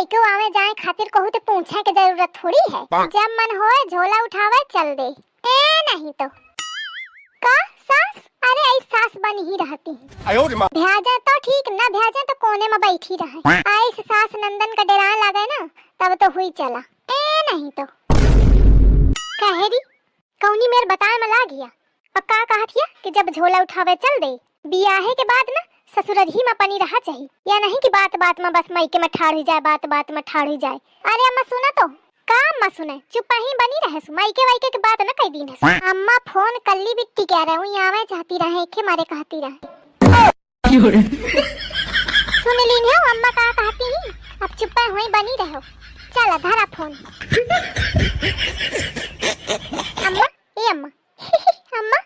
लइको आवे जाए खातिर कहू तो पूछे के जरूरत थोड़ी है। जब मन होए झोला उठावे चल दे। ए नहीं तो का सास, अरे ऐ सास बन ही रहती है। भ्याजा तो ठीक, ना भ्याजा तो कोने में बैठी रहे। ऐस सास नंदन का डरा लगे ना तब तो हुई चला। ए नहीं तो कहेरी कौनी मेर बताए में ला गया। अब का कहत हिया कि जब झोला उठावे चल दे। बियाहे के बाद ना ससुरही में पनी रहा चाहिए, या नहीं कि बात बात में बस मायके में ठाड़ ही जाए, बात बात में ठाड़ ही जाए। अरे अम्मा सुना तो का अम्मा सुने, चुप ही बनी रहे मायके वायके के बात ना कई दिन है। अम्मा फोन कल्ली बिट्टी कह रहे हूँ, यहाँ जाती रहे के मारे कहती रहे। सुन लीन है अम्मा का कहती ही, अब चुप हुई बनी रहो। चला धरा फोन। अम्मा ए अम्मा अम्मा